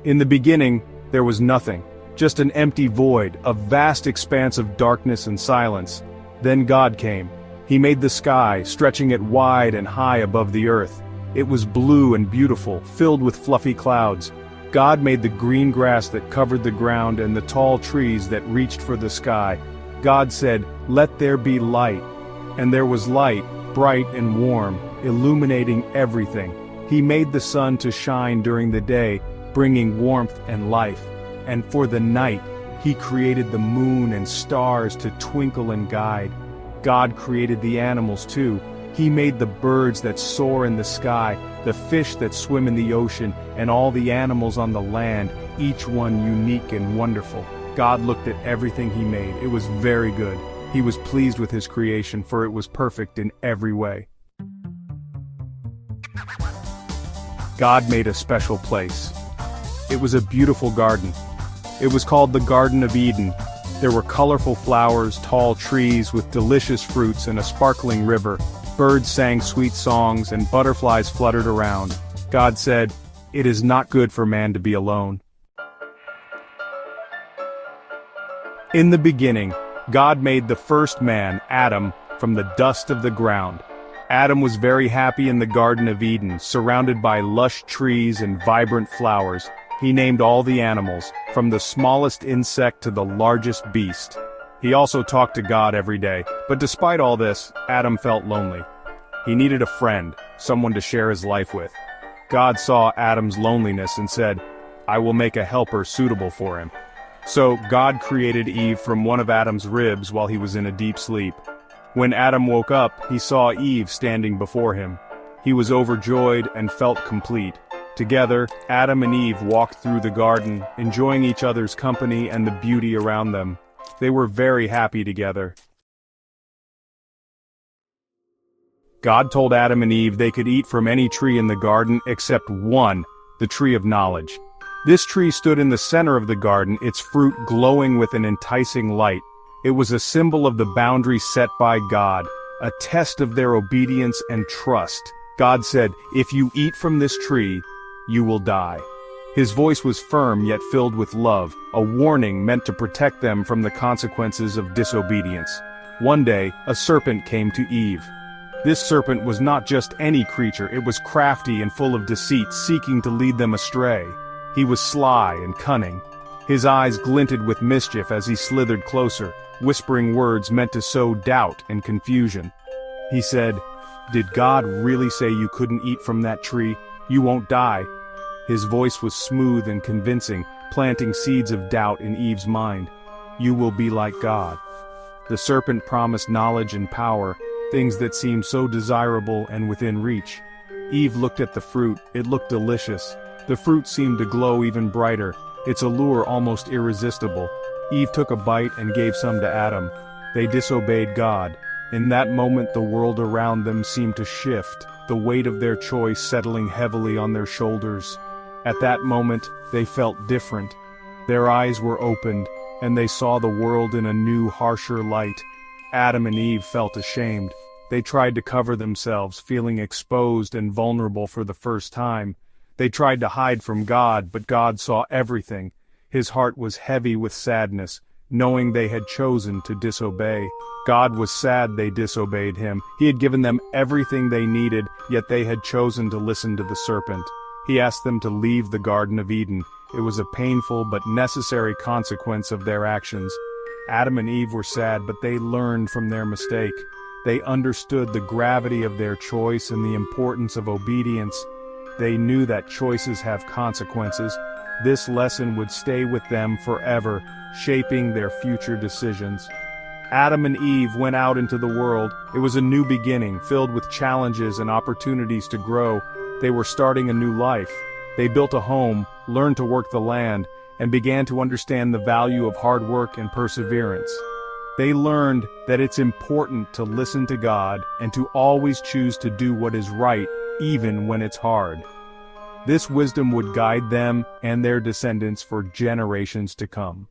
In the beginning, there was nothing, just an empty void, a vast expanse of darkness and silence. Then God came. He made the sky, stretching it wide and high above the earth. It was blue and beautiful, filled with fluffy clouds. God made the green grass that covered the ground and the tall trees that reached for the sky. God said, "Let there be light." And there was light, bright and warm, illuminating everything. He made the sun to shine during the day, bringing warmth and life. And for the night, He created the moon and stars to twinkle and guide. God created the animals too. He made the birds that soar in the sky, the fish that swim in the ocean, and all the animals on the land, each one unique and wonderful. God looked at everything He made. It was very good. He was pleased with His creation, for it was perfect in every way. God made a special place. It was a beautiful garden. It was called the Garden of Eden. There were colorful flowers, tall trees with delicious fruits, and a sparkling river. Birds sang sweet songs, and butterflies fluttered around. God said, "It is not good for man to be alone." In the beginning, God made the first man, Adam, from the dust of the ground. Adam was very happy in the Garden of Eden, surrounded by lush trees and vibrant flowers. He named all the animals, from the smallest insect to the largest beast. He also talked to God every day, but despite all this, Adam felt lonely. He needed a friend, someone to share his life with. God saw Adam's loneliness and said, "I will make a helper suitable for him." So God created Eve from one of Adam's ribs while he was in a deep sleep. When Adam woke up, he saw Eve standing before him. He was overjoyed and felt complete. Together, Adam and Eve walked through the garden, enjoying each other's company and the beauty around them. They were very happy together. God told Adam and Eve they could eat from any tree in the garden except one, the tree of knowledge. This tree stood in the center of the garden, its fruit glowing with an enticing light. It was a symbol of the boundary set by God, a test of their obedience and trust. God said, "If you eat from this tree, you will die." His voice was firm yet filled with love, a warning meant to protect them from the consequences of disobedience. One day, a serpent came to Eve. This serpent was not just any creature, it was crafty and full of deceit, seeking to lead them astray. He was sly and cunning. His eyes glinted with mischief as he slithered closer, whispering words meant to sow doubt and confusion. He said, "Did God really say you couldn't eat from that tree? You won't die." His voice was smooth and convincing, planting seeds of doubt in Eve's mind. "You will be like God." The serpent promised knowledge and power, things that seemed so desirable and within reach. Eve looked at the fruit. It looked delicious. The fruit seemed to glow even brighter, its allure almost irresistible. Eve took a bite and gave some to Adam. They disobeyed God. In that moment the world around them seemed to shift, the weight of their choice settling heavily on their shoulders. At that moment, they felt different. Their eyes were opened, and they saw the world in a new, harsher light. Adam and Eve felt ashamed. They tried to cover themselves, feeling exposed and vulnerable for the first time. They tried to hide from God, but God saw everything. His heart was heavy with sadness, knowing they had chosen to disobey. God was sad they disobeyed Him. He had given them everything they needed, yet they had chosen to listen to the serpent. He asked them to leave the Garden of Eden. It was a painful but necessary consequence of their actions. Adam and Eve were sad, but they learned from their mistake. They understood the gravity of their choice and the importance of obedience. They knew that choices have consequences. This lesson would stay with them forever, shaping their future decisions. Adam and Eve went out into the world. It was a new beginning, filled with challenges and opportunities to grow. They were starting a new life. They built a home, learned to work the land, and began to understand the value of hard work and perseverance. They learned that it's important to listen to God and to always choose to do what is right, even when it's hard. This wisdom would guide them and their descendants for generations to come.